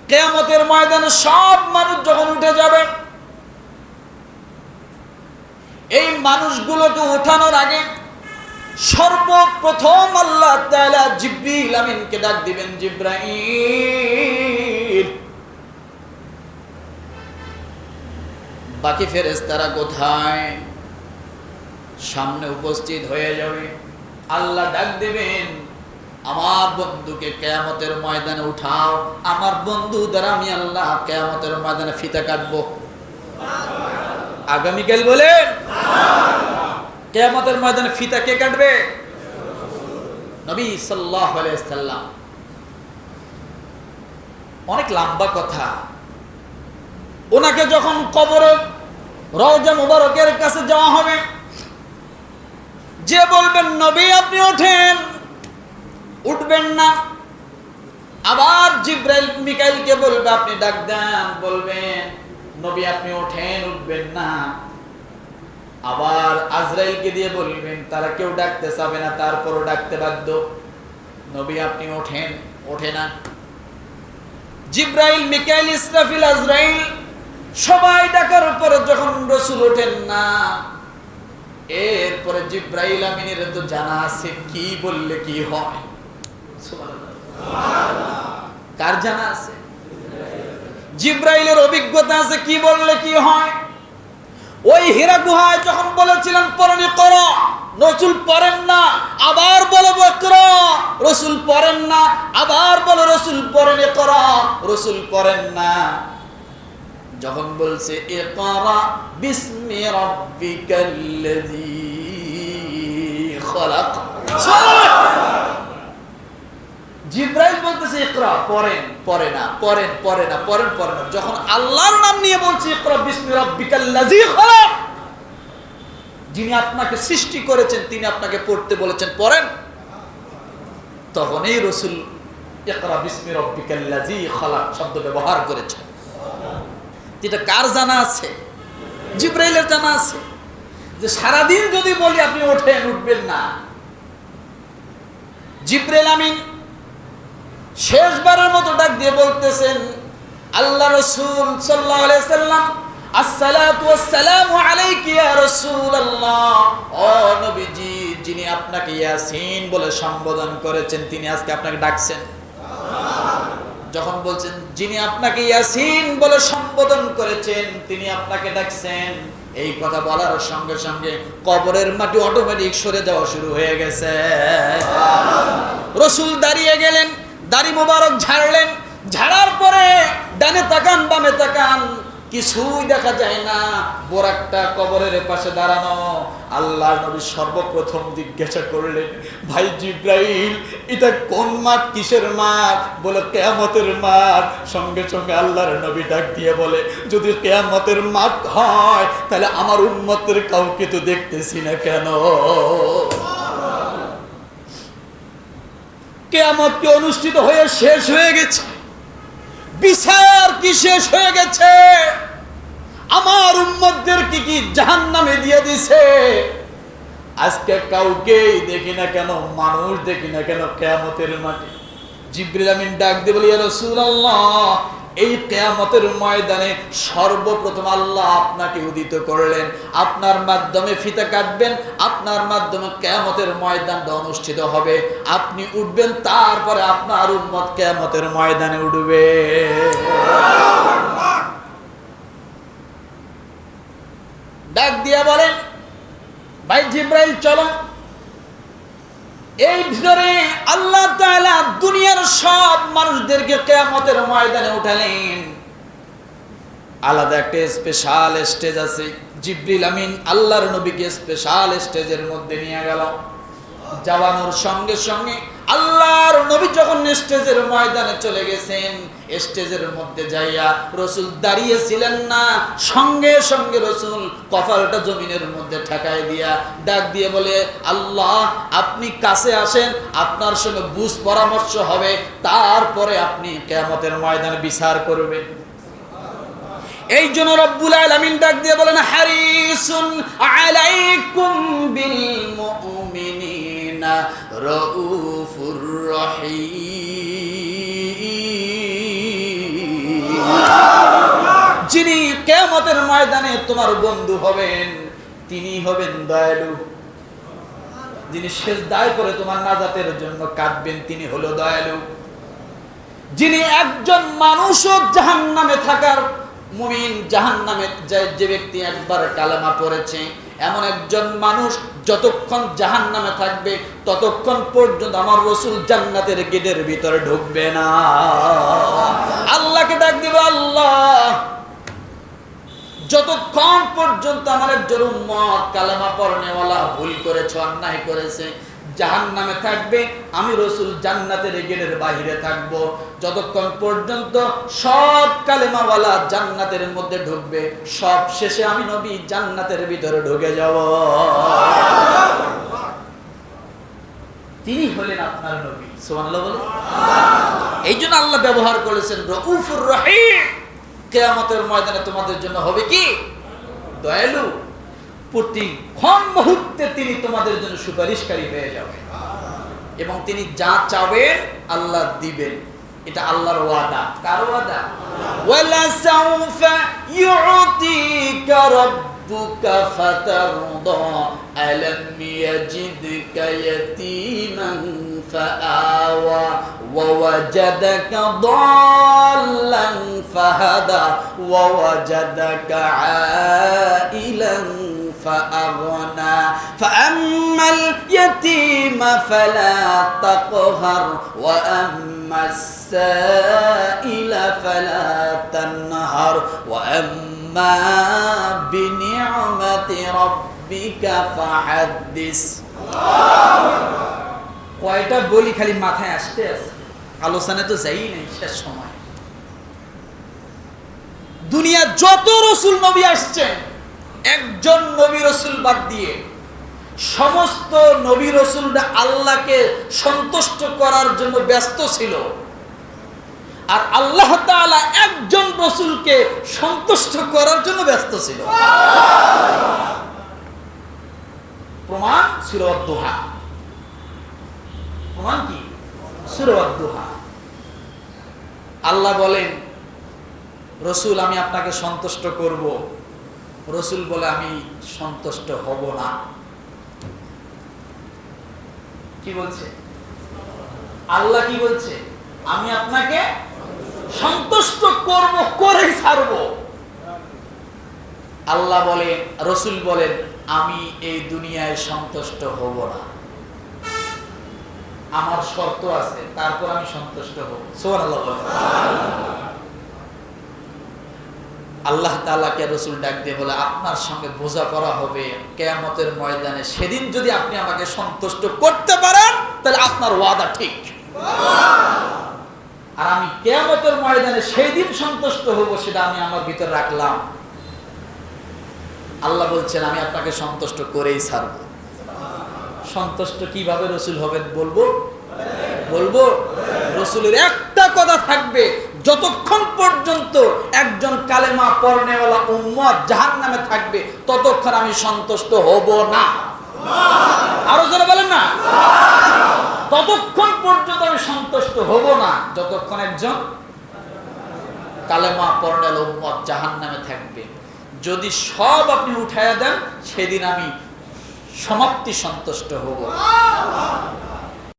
কিয়ামতের ময়দানে সব মানুষ যখন উঠে যাবে, এই মানুষগুলোকে ওঠানোর আগে সর্বপ্রথম আল্লাহ তাআলা জিবরিল আমিনকে ডাক দিবেন, জিবরাইল। বাকি ফেরেশতারা কোথায়? সামনে উপস্থিত হয়ে যাবে। আল্লাহ ডাক দিবেন, আমার বন্ধুকে কিয়ামতের ময়দানে উঠাও। আমার বন্ধু দ্বারা আমি আল্লাহ কিয়ামতের ময়দানে ফিতা কাটবো। আগামীকাল বলেন কিয়ামতের ময়দানে ফিতা কে কাটবে? নবী সাল্লাল্লাহু আলাইহি ওয়াসাল্লাম। অনেক লম্বা কথা। ওনাকে যখন কবরে রওজা মুবারকের কাছে যাওয়া হবে, যে বলবেন নবী আপনি ওঠেন, উঠবেন না। আবার জিবরাইল মিকাইলকে বলবে আপনি ডাক দেন, বলবেন নবী আপনি ওঠেন, উঠবেন না। আবার আজরাইলকে দিয়ে বলবেন, তারা কেউ ডাকতে চাবে না, তারপরও ডাকতে বাধ্য, নবী আপনি ওঠেন, ওঠে না। জিবরাইল, মিকাইল, ইসরাফিল, আজরাইল সবাই ডাকার পরে যখন রাসূল ওঠেন না, এরপরে জিবরাইল আমিনের তো জানা আছে কি বললে কি হয়। সুবহানাল্লাহ। কার জানা আছে? জিবরাইলের অভিজ্ঞতা আছে কি বললে কি হয়। ওই হীরা গুহায় যখন বলেছিলেন পরনে করো, রাসূল পড়েন না, আবার বলো বকরা, রাসূল পড়েন না, আবার বলো রাসূল পরনে করো, রাসূল পড়েন না। যখন বলছে ইকরা বিসমি রাব্বিকাল্লাযী খালাক, জিবরাইল বলতেছে ইকরা, পড়েন, পড়ে না, পড়েন, পড়ে না, পড়েন, পড়ে না। যখন আল্লাহর নাম নিয়ে বলছে ইকরা বিসমি রাব্বিকাল্লাযী খালাক, যিনি আপনাকে সৃষ্টি করেছেন তিনি আপনাকে পড়তে বলেছেন, পড়েন, তখনই রাসূল ইকরা বিসমি রাব্বিকাল্লাযী খালাক শব্দ ব্যবহার করেছেন। এটা কার জানা আছে? জিবরাইলের জানা আছে যে সারাদিন যদি বলি আপনি ওঠেন, উঠবেন না। জিবরাইল আমিন শেষবারের মতো ডাক দিয়ে বলতেছেন, আল্লাহ রাসূল সাল্লাল্লাহু আলাইহি সাল্লাম, আসসালাতু ওয়াসসালামু আলাইকা ইয়া রাসূলুল্লাহ। ও নবীজি, যিনি আপনাকে ইয়াসিন বলে সম্বোধন করেছেন তিনি আজকে আপনাকে ডাকছেন। যখন বলছেন যিনি আপনাকে ইয়াসিন বলে সম্বোধন করেছেন তিনি আপনাকে ডাকছেন, এই কথা বলার সঙ্গে সঙ্গে কবরের মাটি অটোমেটিক সরে যাওয়া শুরু হয়ে গেছে। রাসূল দাঁড়িয়ে গেলেন, দাড়ি মোবারক ঝাড়লেন, ঝাড়ার পরে ডানে তাকান, বামে তাকান, কিছুই দেখা যায় না। বোরাকটা কবরের পাশে দাঁড়ানো। আল্লাহর নবী সর্বপ্রথম জিজ্ঞাসা করলেন, ভাই জিবরাইল, এটা কোন মাঠ, কিসের মাঠ? বলে কিয়ামতের মাঠ। সঙ্গে সঙ্গে আল্লাহর নবী ডাক দিয়ে বলে, যদি কিয়ামতের মাঠ হয় তাহলে আমার উম্মতের কাউকে তো দেখতেছি না কেন? কিয়ামত কি অনুষ্ঠিত হয়ে শেষ হয়ে গেছে? বিচার কি শেষ হয়ে গেছে? আমার উম্মতদের কি জাহান্নামে দিয়ে দিছে? আজকে কাউকেই দেখি না কেন, মানুষ দেখি না কেন কিয়ামতের মাঠে? জিবরিল আমিন ডাক দিয়ে বলে, ইয়া রাসূলুল্লাহ, এই কিয়ামতের ময়দানে সর্বপ্রথম আল্লাহ আপনাকে উদিত করলেন, আপনার মাধ্যমে ফিতা কাটবেন, আপনার মাধ্যমে কিয়ামতের ময়দানটা অনুষ্ঠিত হবে, আপনি উঠবেন, তারপরে আপনার উম্মত কিয়ামতের ময়দানে উঠবে। ডাক দিয়া বলেন, ভাই জিবরাইল চলো। এই ভিতরে আল্লাহ তাআলা দুনিয়ার সব মানুষদেরকে কিয়ামতের ময়দানে উঠালেন। আলাদা একটা স্পেশাল স্টেজ আছে। জিবরিল আমিন আল্লাহর নবীকে স্পেশাল স্টেজের মধ্যে নিয়ে গেল। যাওয়ানোর সঙ্গে সঙ্গে আল্লাহর নবী যখন স্টেজের ময়দানে চলে গেছেন, স্টেজের মধ্যে যাইয়া রাসূল দাঁড়িয়ে ছিলেন না, সঙ্গে সঙ্গে রাসূল কপালটা জমিনের মধ্যে ঠেকায় দিয়া ডাক দিয়ে বলে, আল্লাহ আপনি কাছে আসেন, আপনার সঙ্গে বুঝ পরামর্শ হবে, তারপরে আপনি কিয়ামতের ময়দানে বিচার করবেন। এই জন্য রব্বুল আলামিন ডাক দিয়ে বলেন, হারিসুন আলাইকুম বিল মুমিনিনা রাউফুর রহিম। কিয়ামতের ময়দানে তোমার বন্ধু হবেন, তিনি হবেন দয়ালু। যিনি সেজদায় করে তোমার নাজাতের জন্য কাঁদবেন, তিনি হলো দয়ালু। যিনি একজন মানুষও জাহান্নামে থাকার মুমিন, জাহান্নামে যে ব্যক্তি একবার কালেমা পড়েছে, এমন একজন মানুষ যতক্ষণ জাহান্নামে থাকবে ততক্ষণ পর্যন্ত আমার রাসূল জান্নাতের গেটের ভিতরে ঢুকবে না। আল্লাহকে ডাক দিবে, আল্লাহ যতক্ষণ পর্যন্ত আমার একজন উম্মত কালেমা পড়নেওয়ালা ভুল করেছে, অন্যায় করেছে, জাহান্নামে থাকবে, আমি রাসূল জান্নাতের গেটের বাইরে থাকব। যতক্ষণ পর্যন্ত সব কালেমাওয়ালা জান্নাতের মধ্যে ঢুকবে, সব শেষে আমি নবী জান্নাতের ভিতরে ঢুকে যাব। তিনি হলেন আপনার নবী। সুবহানাল্লাহ বলে। এই জন্য আল্লাহ ব্যবহার করেছেন রউফুর রহিম। কিয়ামতের ময়দানে তোমাদের জন্য হবে কি? দয়ালু। প্রতিক্ষণ মুহূর্তে তিনি তোমাদের জন্য সুপারিশকারী হয়ে যাবেন এবং তিনি যা চাবেন আল্লাহ দিবেন। এটা আল্লাহর ওয়াদা। কার ওয়াদা? ওয়ালা সাউফা ইউতিকা রাব্বুকা ফাতারদা আলাম ইয়াজিদকা ইয়াতীমান ফাআওয়া ওয়া ওয়াজাদাকা দাল্লান ফাহাদা ওয়া ওয়াজাদাকা আইলান فأغنى فأما اليتيم فلا تقهر وأما السائل فلا تنهر وأما بنعمة ربك فحدث। কয়টা বলি খালি মাথায় আসতে আছে, আলোচনা তো যাই নাই শেষ সময়। দুনিয়া যত রাসূল নবী আসছেন, একজন নবী রাসূল বাদ দিয়ে সমস্ত নবী রাসূলরা আল্লাহকে সন্তুষ্ট করার জন্য ব্যস্ত ছিল, আর আল্লাহ তাআলা একজন রাসূলকে সন্তুষ্ট করার জন্য ব্যস্ত ছিল। প্রমাণ সূরা আদ-দুহা। প্রমাণ কি? সূরা আদ-দুহা। আল্লাহ বলেন, রাসূল আমি আপনাকে সন্তুষ্ট করব। রাসূল বলে আমি সন্তুষ্ট হব না। কি বলছে? আল্লাহ কি বলছে? আমি আপনাকে সন্তুষ্ট করব, করেই ছাড়ব। আল্লাহ বলেন, রাসূল বলেন আমি এই দুনিয়ায় সন্তুষ্ট হব না, আমার শর্ত আছে, তারপর আমি সন্তুষ্ট হব। সুবহানাল্লাহ বলেন। আল্লাহ তাআলাকে রাসূল ডাক দিয়ে বলে, আপনার সঙ্গে বোঝাপড়া হবে কিয়ামতের ময়দানে। সেদিন যদি আপনি আমাকে সন্তুষ্ট করতে পারেন তাহলে আপনার ওয়াদা ঠিক, আর আমি কিয়ামতের ময়দানে সেই দিন সন্তুষ্ট হব, সেটা আমি আমার ভিতর রাখলাম। আল্লাহ বলছেন আমি আপনাকে সন্তুষ্ট করেই ছাড়ব। সন্তুষ্ট কিভাবে রাসূল হবেন বলবো? রাসূলের একটা কথা থাকবে, যতক্ষণ পর্যন্ত একজন কালেমা পড়নেওয়ালা উম্মত জাহান্নামে থাকবে ততক্ষণ আমি সন্তুষ্ট হব না। আরো জোরে বলেন না। ততক্ষণ পর্যন্ত আমি সন্তুষ্ট হব না যতক্ষণ একজন কালেমা পড়নেওয়ালা উম্মত জাহান্নামে থাকবে। যদি সব আপনি উঠায়া দেন, সেদিন আমি সমাপ্তি সন্তুষ্ট হব।